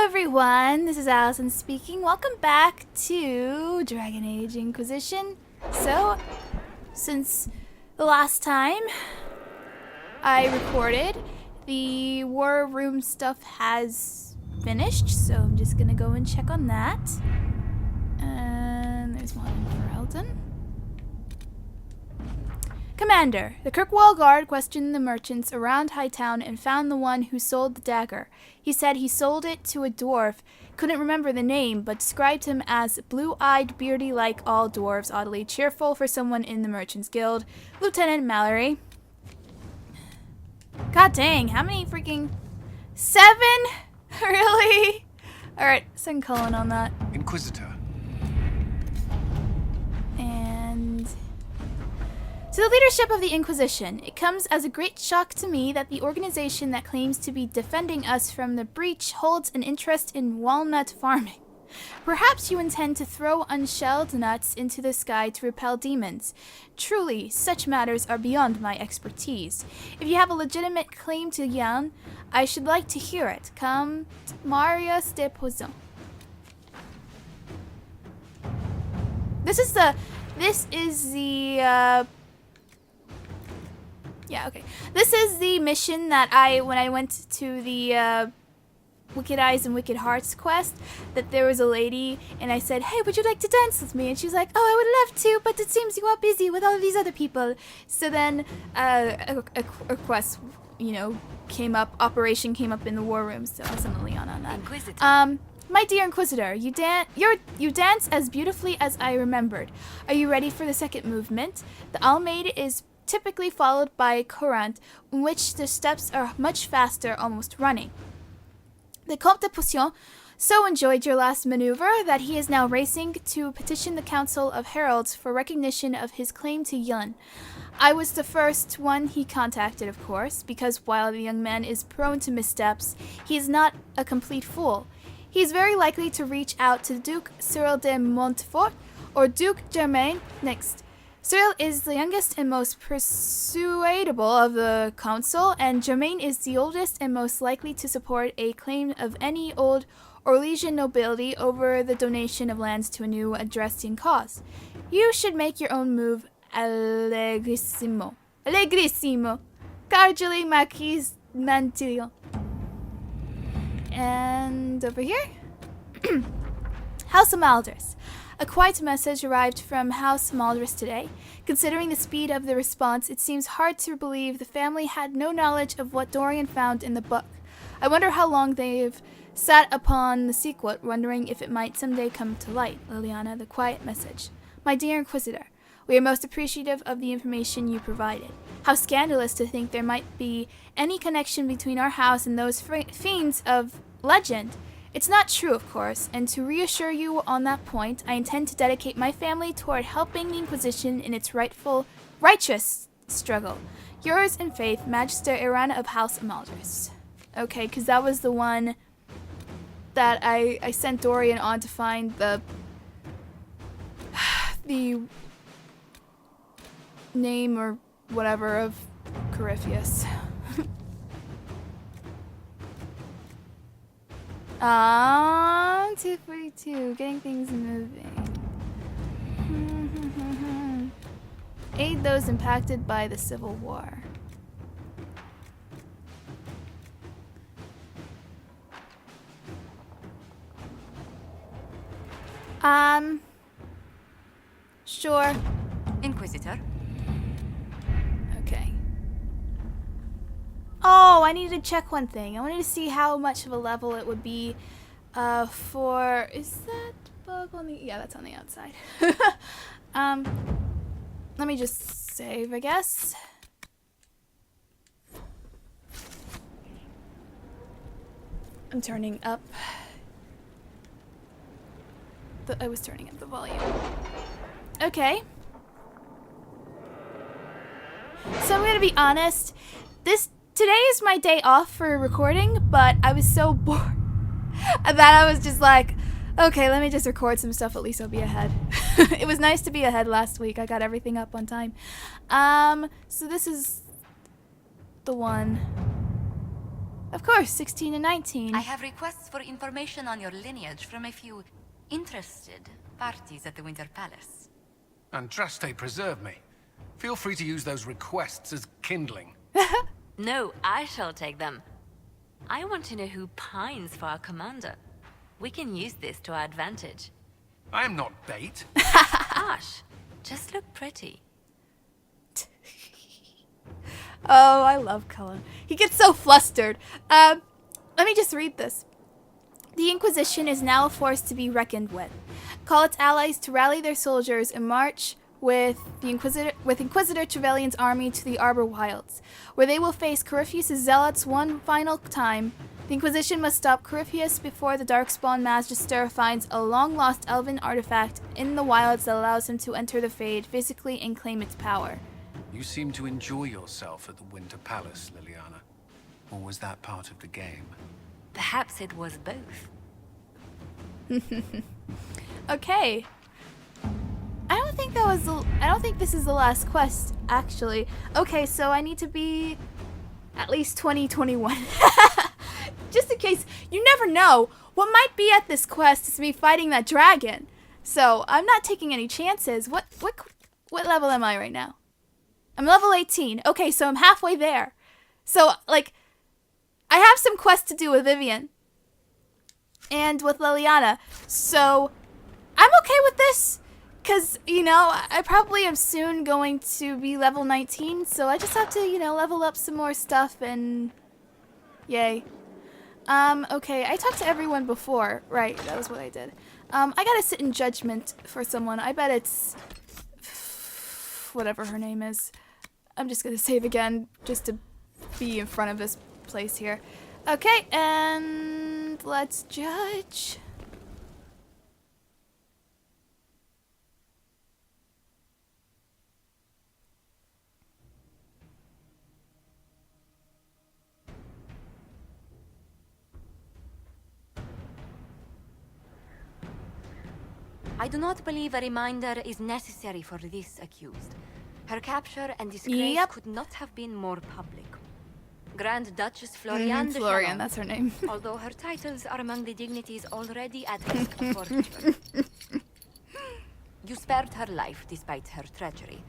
Hello everyone, this is Allison speaking. Welcome back to Dragon Age Inquisition. So, since the last time I recorded, the war room stuff has finished, so I'm just gonna go and check on that. And there's one for Elton. Commander, the Kirkwall Guard questioned the merchants around Hightown and found the one who sold the dagger. He said he sold it to a dwarf, couldn't remember the name, but described him as blue-eyed, beardy like all dwarves, oddly cheerful for someone in the Merchants Guild. Lieutenant Mallory. God dang, how many freaking... 7? Really? Alright, second colon on that. Inquisitor. To the leadership of the Inquisition, it comes as a great shock to me that the organization that claims to be defending us from the breach holds an interest in walnut farming. Perhaps you intend to throw unshelled nuts into the sky to repel demons. Truly, such matters are beyond my expertise. If you have a legitimate claim to Yan, I should like to hear it. Come, Marius de Poison. This is the yeah, okay. This is the mission that when I went to the Wicked Eyes and Wicked Hearts quest, that there was a lady, and I said, hey, would you like to dance with me? And she was like, oh, I would love to, but it seems you are busy with all of these other people. So then a quest, you know, came up, operation came up in the war room, so I sent a Leon on that. Inquisitor. My dear Inquisitor, you dance as beautifully as I remembered. Are you ready for the second movement? The Almaid is typically followed by a courant, in which the steps are much faster, almost running. The Comte de Potion so enjoyed your last maneuver that he is now racing to petition the Council of Heralds for recognition of his claim to Yun. I was the first one he contacted, of course, because while the young man is prone to missteps, he is not a complete fool. He is very likely to reach out to Duke Cyril de Montfort or Duke Germain next. Cyril is the youngest and most persuadable of the council, and Germain is the oldest and most likely to support a claim of any old Orlesian nobility over the donation of lands to a new Adrestian cause. You should make your own move, Allegrissimo. Allegrissimo. Cordially, Marquis Mantillon. And over here, House of Maldris. A quiet message arrived from House Maldris today. Considering the speed of the response, it seems hard to believe the family had no knowledge of what Dorian found in the book. I wonder how long they've sat upon the secret, wondering if it might someday come to light. Liliana, the quiet message. My dear Inquisitor, we are most appreciative of the information you provided. How scandalous to think there might be any connection between our house and those fiends of legend. It's not true, of course, and to reassure you on that point, I intend to dedicate my family toward helping the Inquisition in its righteous struggle. Yours in faith, Magister Irana of House Amaldris. Okay, because that was the one that I sent Dorian on to find the name or whatever of Corypheus. 242, getting things moving. Aid those impacted by the Civil War. Sure. Inquisitor. Okay. Oh, I needed to check one thing. I wanted to see how much of a level it would be for... Is that bug on the... Yeah, that's on the outside. Let me just save, I guess. I'm turning up... I was turning up the volume. Okay. So I'm gonna be honest. Today is my day off for recording, but I was so bored that I was just like, okay, let me just record some stuff, at least I'll be ahead. It was nice to be ahead last week. I got everything up on time. So this is the one. Of course, 16 and 19. I have requests for information on your lineage from a few interested parties at the Winter Palace. Andraste preserve me. Feel free to use those requests as kindling. No, I shall take them. I want to know who pines for our commander. We can use this to our advantage. I am not bait. Gosh, just look pretty. Oh, I love Cullen. He gets so flustered. Let me just read this. The Inquisition is now a force to be reckoned with. Call its allies to rally their soldiers and march with Inquisitor Trevelyan's army to the Arbor Wilds, where they will face Corypheus' zealots one final time. The Inquisition must stop Corypheus before the Darkspawn Magister finds a long-lost elven artifact in the wilds that allows him to enter the Fade physically and claim its power. You seem to enjoy yourself at the Winter Palace, Liliana. Or was that part of the game? Perhaps it was both. Okay. I don't think this is the last quest, actually. Okay, so I need to be at least 2021. Just in case, you never know. What might be at this quest is me fighting that dragon. So I'm not taking any chances. What level am I right now? I'm level 18. Okay, so I'm halfway there. So, like, I have some quests to do with Vivian. And with Liliana. So, I'm okay with this. Because, you know, I probably am soon going to be level 19. So I just have to, you know, level up some more stuff and... Yay. Okay, I talked to everyone before. Right, that was what I did. I gotta sit in judgment for someone. I bet it's... whatever her name is. I'm just gonna save again, just to be in front of this place here. Okay, and let's judge. I do not believe a reminder is necessary for this accused. Her capture and disgrace Yep. could not have been more public. Grand Duchess Florian de Florian, Chalon, that's her name. although her titles are among the dignities already at risk of forfeiture. You spared her life despite her treachery.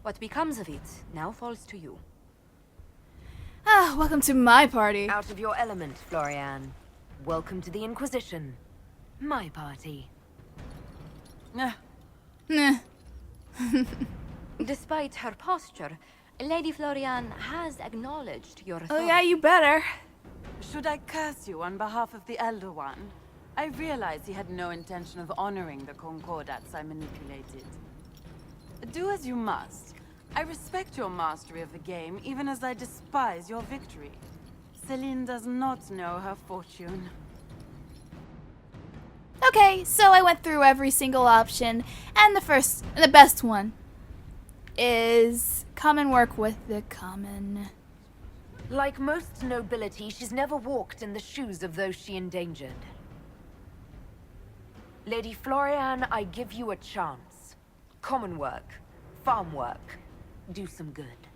What becomes of it now falls to you. Ah, welcome to my party. Out of your element, Florian. Welcome to the Inquisition. My party. Nah. Despite her posture, Lady Florian has acknowledged your Oh authority. yeah, you better. Should I curse you on behalf of the Elder One? I realize he had no intention of honoring the concordats I manipulated. Do as you must. I respect your mastery of the game, even as I despise your victory. Celine does not know her fortune. Okay, so I went through every single option, and the best one is come and work with the common. Like most nobility, she's never walked in the shoes of those she endangered. Lady Florian, I give you a chance. Common work, farm work, do some good.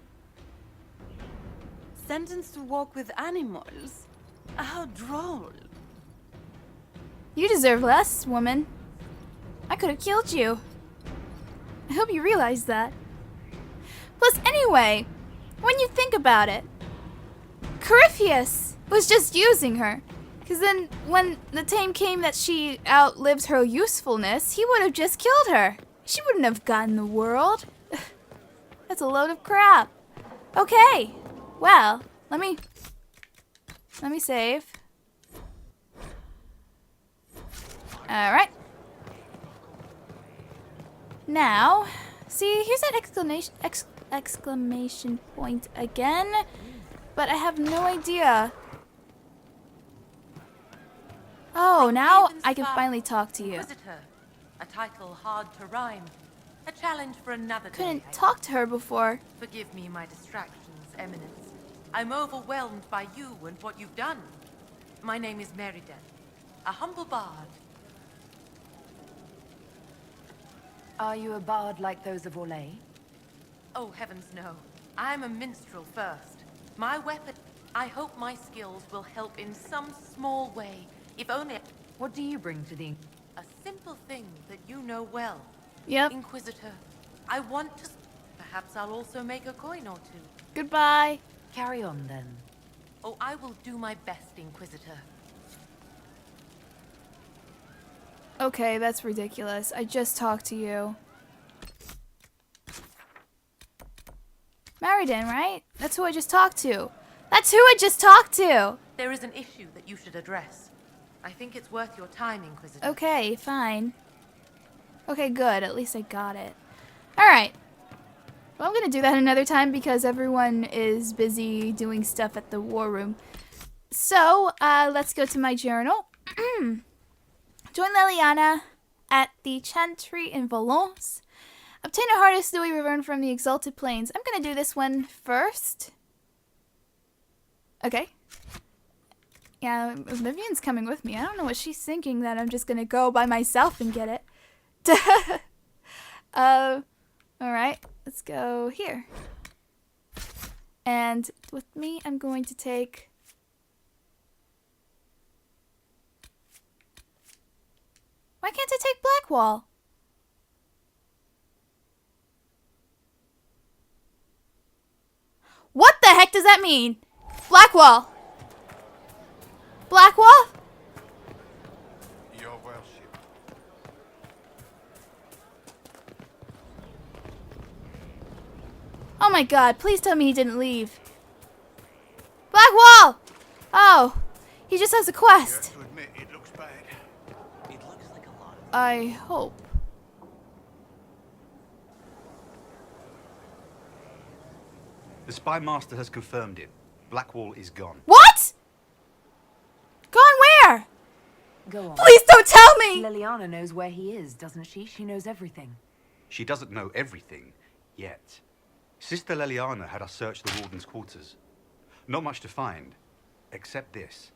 Sentenced to walk with animals? How droll. You deserve less, woman. I could have killed you. I hope you realize that. Plus, anyway, when you think about it, Corypheus was just using her. Because then, when the time came that she outlives her usefulness, he would have just killed her. She wouldn't have gotten the world. That's a load of crap. Okay, well, let me save. Alright. Now, see, here's that exclamation point again, but I have no idea. Oh, now I can finally talk to you. Inquisitor, a title hard to rhyme. A challenge for another day. Couldn't talk to her before. Forgive me my distractions, Eminence. I'm overwhelmed by you and what you've done. My name is Meriden, a humble bard. Are you a bard like those of Orlais? Oh, heavens no. I'm a minstrel first. My weapon... I hope my skills will help in some small way, if only What do you bring to the... a simple thing that you know well. Yep. Inquisitor, I want to... Perhaps I'll also make a coin or two. Goodbye. Carry on, then. Oh, I will do my best, Inquisitor. Okay, that's ridiculous. I just talked to you. Meriden, right? That's who I just talked to. That's who I just talked to! There is an issue that you should address. I think it's worth your time, Inquisitor. Okay, fine. Okay, good. At least I got it. Alright. Well, I'm gonna do that another time because everyone is busy doing stuff at the war room. So, let's go to my journal. Join Liliana at the Chantry in Valence. Obtain a hardest Louis Reverne from the Exalted Plains. I'm gonna do this one first. Okay. Yeah, Vivian's coming with me. I don't know what she's thinking, that I'm just gonna go by myself and get it. Alright, let's go here. And with me, I'm going to take... Why can't I take Blackwall? What the heck does that mean? Blackwall! Blackwall? Your worship. Oh my god, please tell me he didn't leave. Blackwall! Oh, he just has a You quest. have to admit, it looks bad. It looks like a lot. I hope. The spy master has confirmed it. Blackwall is gone. What? Gone where? Go on. Please don't tell me! Liliana knows where he is, doesn't she? She knows everything. She doesn't know everything yet. Sister Liliana had us search the warden's quarters. Not much to find, except this.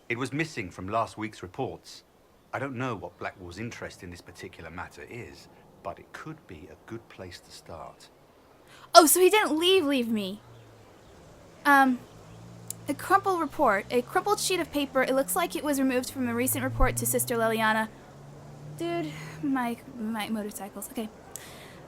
It was missing from last week's reports. I don't know what Blackwall's interest in this particular matter is, but it could be a good place to start. Oh, so he didn't leave me. A crumpled report. A crumpled sheet of paper. It looks like it was removed from a recent report to Sister Liliana. Dude, my motorcycles. Okay.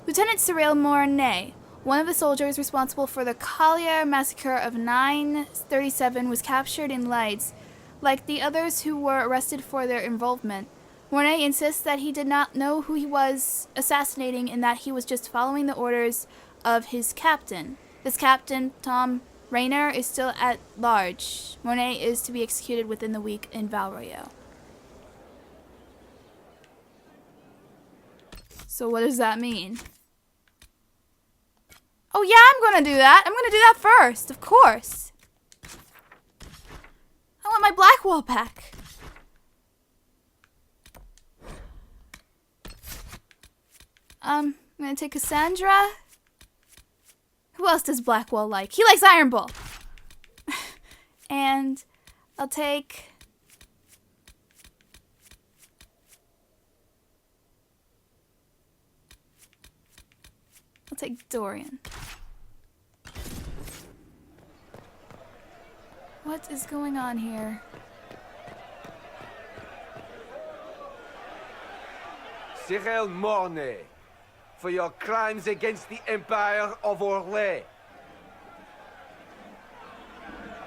Lieutenant Cyril Mornay, one of the soldiers responsible for the Collier massacre of 937, was captured in Lides, like the others who were arrested for their involvement. Mornay insists that he did not know who he was assassinating and that he was just following the orders of his captain. This captain, Tom Rayner, is still at large. Mornay is to be executed within the week in Valroyo. So what does that mean? Oh yeah, I'm gonna do that. I'm gonna do that first, of course. I want my Blackwall back. I'm gonna take Cassandra. Who else does Blackwall like? He likes Iron Bull. And I'll take... I'll take Dorian. What is going on here? Cyril Mornay, for your crimes against the Empire of Orlais.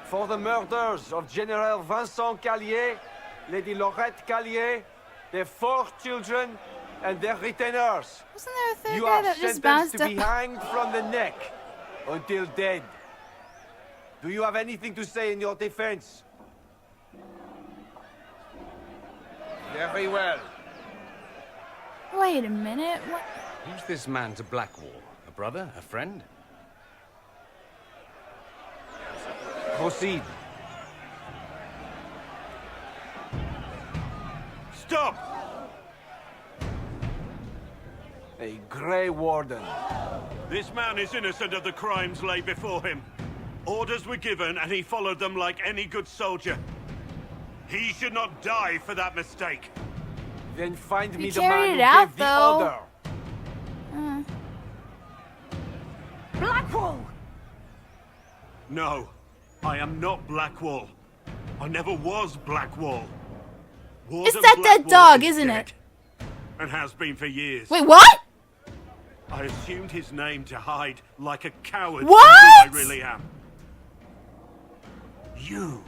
For the murders of General Vincent Callier, Lady Laurette Callier, their 4 children, and their retainers. Wasn't there a third You guy are that just sentenced bounced to up? be hanged from the neck until dead. Do you have anything to say in your defense? Very well. Wait a minute. What? Who's this man to Blackwall? A brother? A friend? Proceed. Stop! A Grey Warden. This man is innocent of the crimes laid before him. Orders were given, and he followed them like any good soldier. He should not die for that mistake. Then find me You the carried man it who out, gave the though. order. Blackwall! No. I am not Blackwall. I never was Blackwall. It's that dead dog, isn't it? And has been for years. Wait, what? I assumed his name to hide like a coward What? from who I really am. You,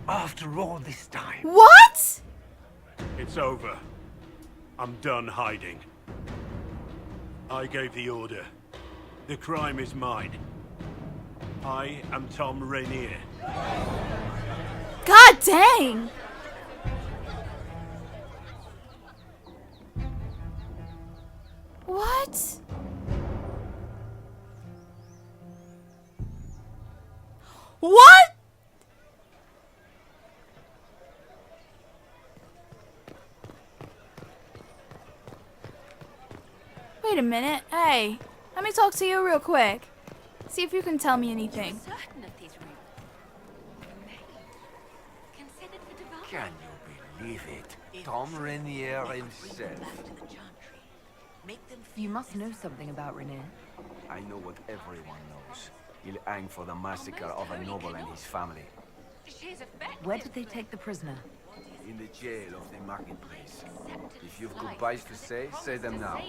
after all this time. What? It's over. I'm done hiding. I gave the order. The crime is mine. I am Tom Rainier. God dang. What? What? Wait a minute. Hey, let me talk to you real quick. See if you can tell me anything. Certain of these rooms considered for development. Can you believe it? Tom Rainier himself. You must know something about Rainier. I know what everyone knows. He'll hang for the massacre of a noble and his family. Where did they take the prisoner? In the jail of the marketplace. If you've goodbyes to say them now.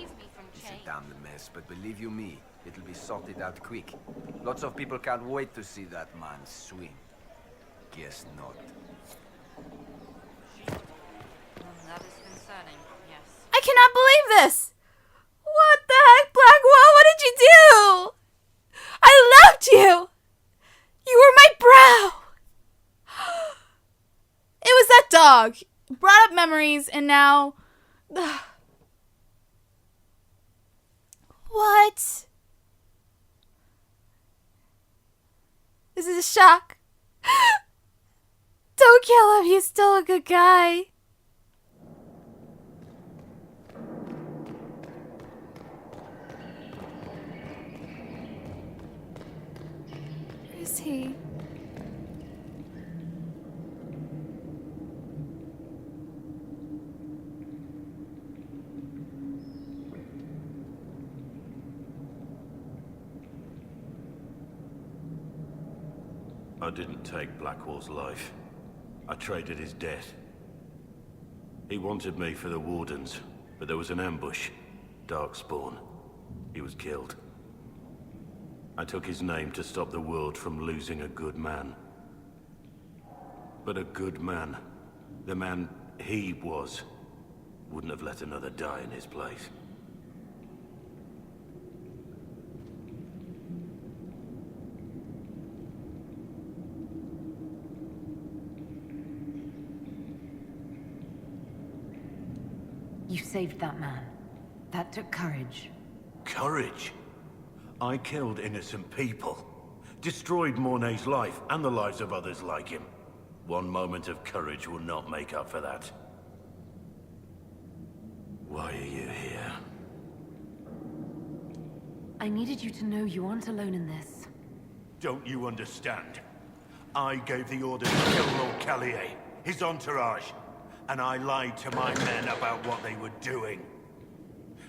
It's a damned mess, but believe you me, it'll be sorted out quick. Lots of people can't wait to see that man swing. Guess not. That is concerning, yes. I cannot believe this. What the heck, Blackwall? What did you do? I loved you. You were my bro. It was that dog. Brought up memories, and now... What? This is a shock. Don't kill him. He's still a good guy. Where is he? I didn't take Blackwall's life. I traded his death. He wanted me for the Wardens, but there was an ambush. Darkspawn. He was killed. I took his name to stop the world from losing a good man. But a good man, the man he was, wouldn't have let another die in his place. You saved that man. That took courage. Courage? I killed innocent people. Destroyed Mornay's life and the lives of others like him. One moment of courage will not make up for that. Why are you here? I needed you to know you aren't alone in this. Don't you understand? I gave the order to kill Lord Callier, his entourage, and I lied to my men about what they were doing.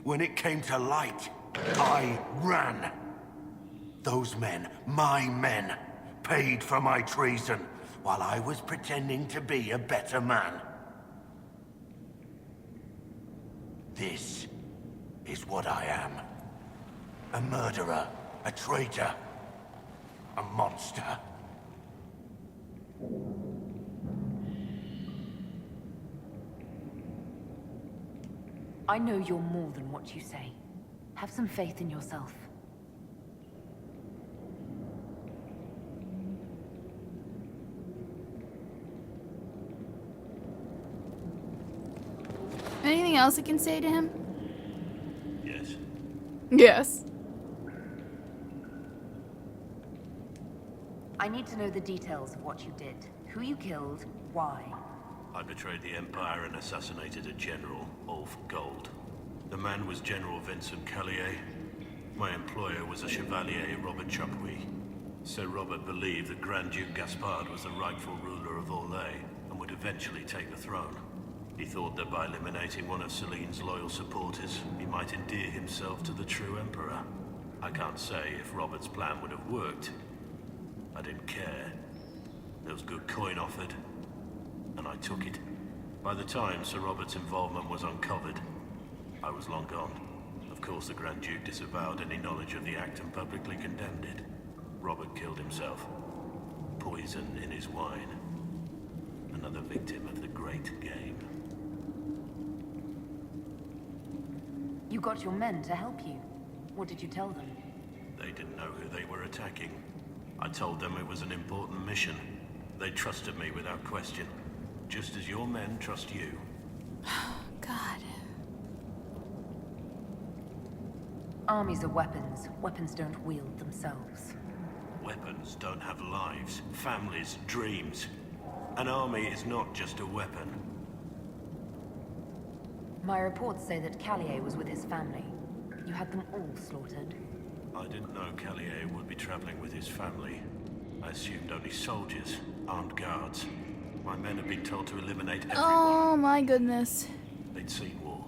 When it came to light, I ran. Those men, my men, paid for my treason, while I was pretending to be a better man. This is what I am. A murderer, a traitor, a monster. I know you're more than what you say. Have some faith in yourself. Anything else I can say to him? Yes. Yes. I need to know the details of what you did. Who you killed, why. I betrayed the Empire and assassinated a general, all for gold. The man was General Vincent Callier. My employer was a Chevalier, Robert Chapuis. Sir Robert believed that Grand Duke Gaspard was the rightful ruler of Orlais and would eventually take the throne. He thought that by eliminating one of Celine's loyal supporters, he might endear himself to the true Emperor. I can't say if Robert's plan would have worked. I didn't care. There was good coin offered, and I took it. By the time Sir Robert's involvement was uncovered, I was long gone. Of course, the Grand Duke disavowed any knowledge of the act and publicly condemned it. Robert killed himself. Poison in his wine. Another victim of the great game. You got your men to help you. What did you tell them? They didn't know who they were attacking. I told them it was an important mission. They trusted me without question. Just as your men trust you. God. Armies are weapons. Weapons don't wield themselves. Weapons don't have lives, families, dreams. An army is not just a weapon. My reports say that Callier was with his family. You had them all slaughtered. I didn't know Callier would be traveling with his family. I assumed only soldiers, armed guards. My men had been told to eliminate everyone. Oh my goodness. They'd seen war.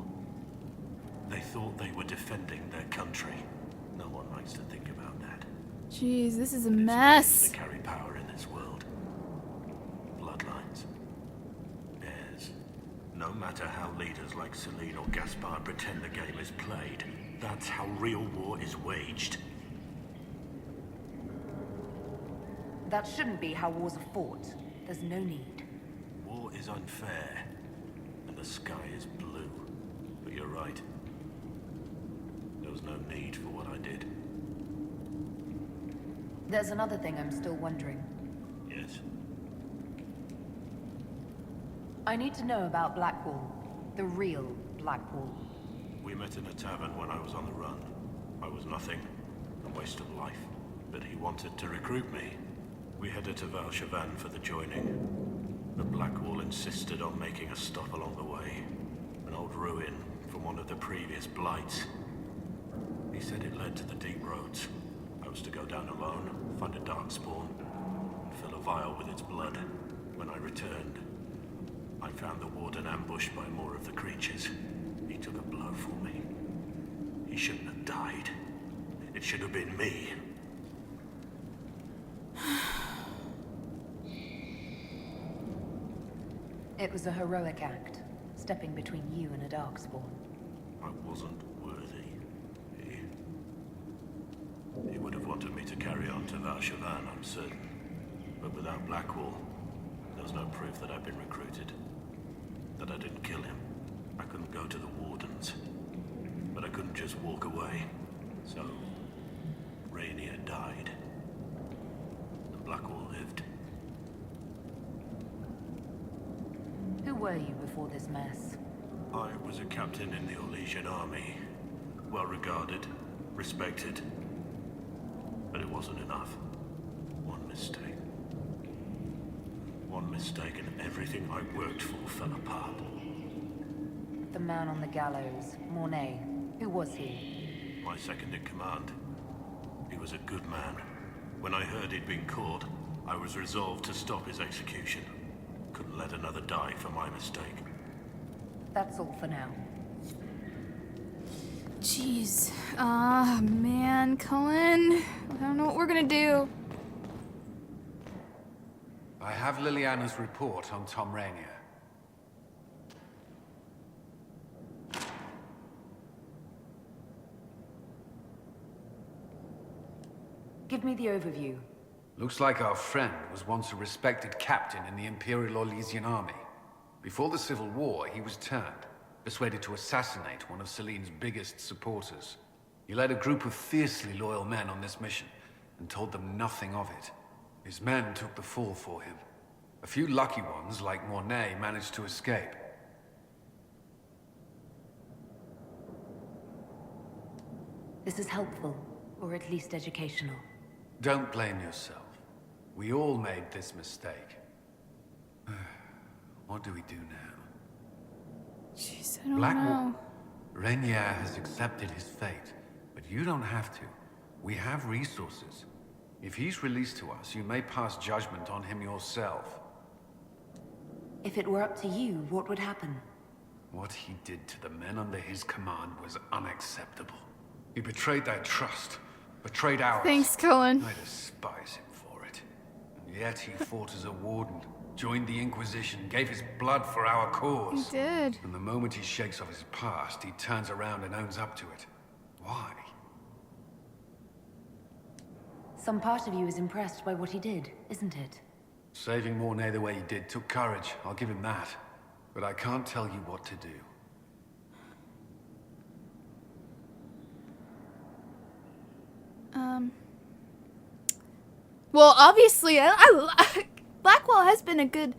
They thought they were defending their country. No one likes to think about that. Jeez, this is a It's mess. ways they carry power in this world. Bloodlines. Heirs. No matter how leaders like Celine or Gaspard pretend the game is played, that's how real war is waged. That shouldn't be how wars are fought. There's no need. War is unfair, and the sky is blue. But you're right. There was no need for what I did. There's another thing I'm still wondering. Yes? I need to know about Blackwall. The real Blackwall. We met in a tavern when I was on the run. I was nothing, a waste of life. But he wanted to recruit me. We headed to Valchavan for the joining. The Blackwall insisted on making a stop along the way. An old ruin from one of the previous blights. He said it led to the deep roads. I was to go down alone, find a darkspawn, and fill a vial with its blood. When I returned, I found the warden ambushed by more of the creatures. He took a blow for me. He shouldn't have died. It should have been me. It was a heroic act, stepping between you and a darkspawn. I wasn't worthy. He would have wanted me to carry on to Valchavan, I'm certain. But without Blackwall, there's no proof that I've been recruited. That I didn't kill him. I couldn't go to the Wardens. But I couldn't just walk away. So, Rainier died. And Blackwall lived. Who were you before this mess? I was a captain in the Orlesian army. Well regarded, respected. But it wasn't enough. One mistake. One mistake and everything I worked for fell apart. The man on the gallows, Mornay. Who was he? My second in command. He was a good man. When I heard he'd been caught, I was resolved to stop his execution. Couldn't let another die for my mistake. That's all for now. Jeez. Ah, man, Cullen. I don't know what we're gonna do. I have Liliana's report on Tom Rainier. Give me the overview. Looks like our friend was once a respected captain in the Imperial Orlesian army. Before the Civil War, he was turned, persuaded to assassinate one of Celine's biggest supporters. He led a group of fiercely loyal men on this mission, and told them nothing of it. His men took the fall for him. A few lucky ones, like Mornay, managed to escape. This is helpful, or at least educational. Don't blame yourself. We all made this mistake. What do we do now? Jeez, I don't Blackwall. know. Rainier has accepted his fate, but you don't have to. We have resources. If he's released to us, you may pass judgment on him yourself. If it were up to you, what would happen? What he did to the men under his command was unacceptable. He betrayed their trust, betrayed ours. Thanks, Cullen. I despise him for it. Yet he fought as a warden, joined the Inquisition, gave his blood for our cause. He did. And the moment he shakes off his past, he turns around and owns up to it. Why? Some part of you is impressed by what he did, isn't it? Saving Mornay the way he did took courage, I'll give him that. But I can't tell you what to do. Well, obviously, Blackwall has been a good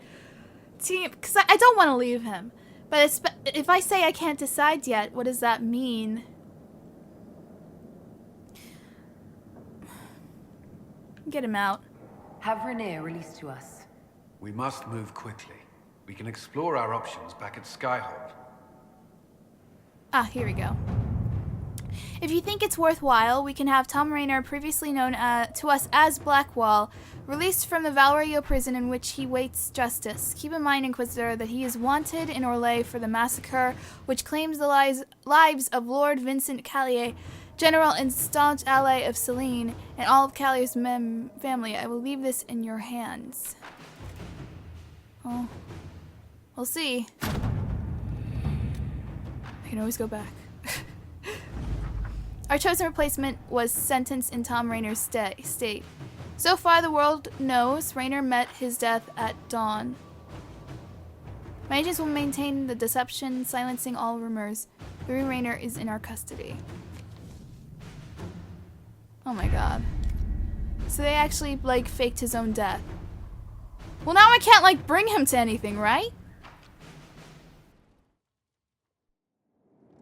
team, because I don't want to leave him. But if I say I can't decide yet, what does that mean? Get him out. Have Rainier released to us. We must move quickly. We can explore our options back at Skyhold. Ah, here we go. If you think it's worthwhile, we can have Tom Rainier, previously known to us as Blackwall, released from the Valerio prison in which he waits justice. Keep in mind, Inquisitor, that he is wanted in Orlais for the massacre, which claims the lives of Lord Vincent Callier, general and staunch ally of Celine, and all of Callier's family. I will leave this in your hands. Oh, we'll see. I can always go back. Our chosen replacement was sentenced in Tom Rainer's state. So far, the world knows Rainier met his death at dawn. My agents will maintain the deception, silencing all rumors. Louis Rainier is in our custody. Oh my god. So they actually, like, faked his own death. Well, now I can't, like, bring him to anything, right?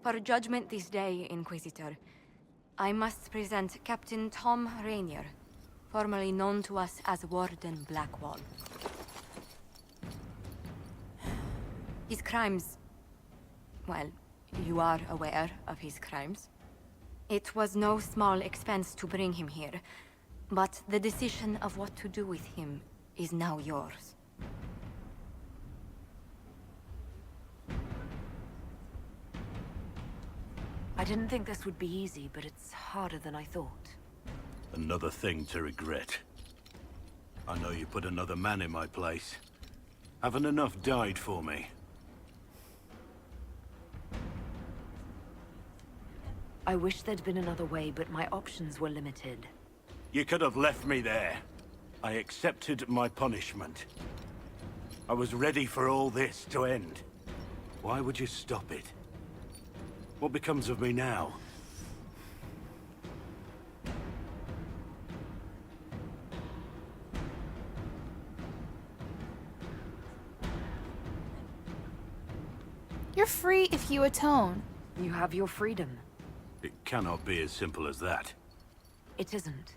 For judgment this day, Inquisitor, I must present Captain Tom Rainier, formerly known to us as Warden Blackwall. His crimes... well, you are aware of his crimes. It was no small expense to bring him here, but the decision of what to do with him is now yours. I didn't think this would be easy, but it's harder than I thought. Another thing to regret. I know you put another man in my place. Haven't enough died for me. I wish there'd been another way, but my options were limited. You could have left me there. I accepted my punishment. I was ready for all this to end. Why would you stop it? What becomes of me now? You're free if you atone. You have your freedom. It cannot be as simple as that. It isn't.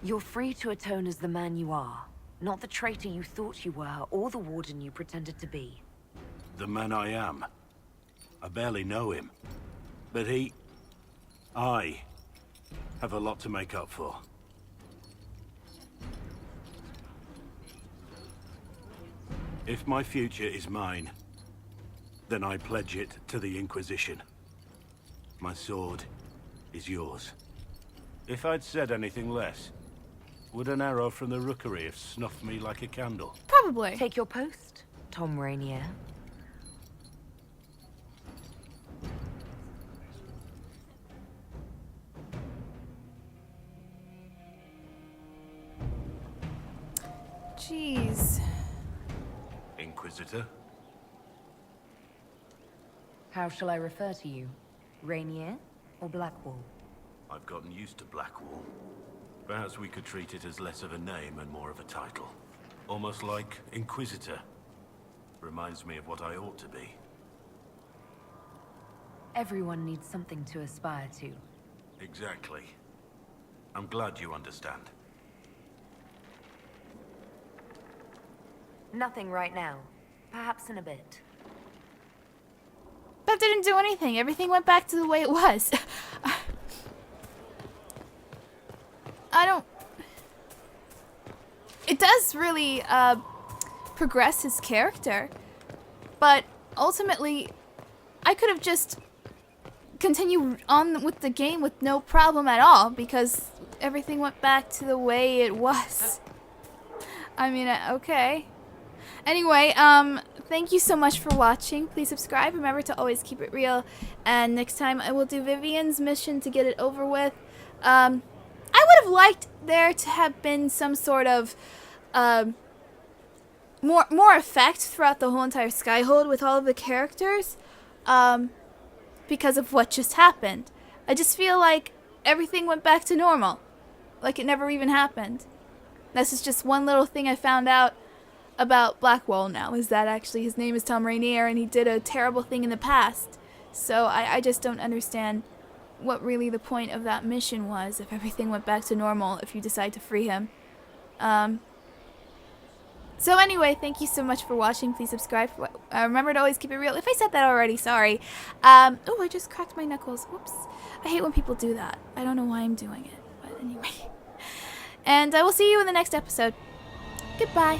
You're free to atone as the man you are, not the traitor you thought you were, or the warden you pretended to be. The man I am. I barely know him. But I have a lot to make up for. If my future is mine, then I pledge it to the Inquisition. My sword is yours. If I'd said anything less, would an arrow from the rookery have snuffed me like a candle? Probably. Take your post, Tom Rainier. Jeez. Inquisitor? How shall I refer to you? Rainier or Blackwall? I've gotten used to Blackwall. Perhaps we could treat it as less of a name and more of a title. Almost like Inquisitor. Reminds me of what I ought to be. Everyone needs something to aspire to. Exactly. I'm glad you understand. Nothing right now. Perhaps in a bit. That didn't do anything. Everything went back to the way it was. I don't... It does really progress his character. But ultimately, I could have just continued on with the game with no problem at all, because everything went back to the way it was. I mean, okay. Anyway, thank you so much for watching. Please subscribe. Remember to always keep it real. And next time I will do Vivian's mission to get it over with. I would have liked there to have been some sort of more effect throughout the whole entire Skyhold with all of the characters, because of what just happened. I just feel like everything went back to normal, like it never even happened. This is just one little thing I found out about Blackwall now, is that actually his name is Tom Rainier and he did a terrible thing in the past. So I just don't understand what really the point of that mission was if everything went back to normal if you decide to free him. So anyway, thank you so much for watching. Please subscribe. Remember to always keep it real. If I said that already, sorry. Oh, I just cracked my knuckles. Whoops. I hate when people do that. I don't know why I'm doing it. But anyway. And I will see you in the next episode. Goodbye.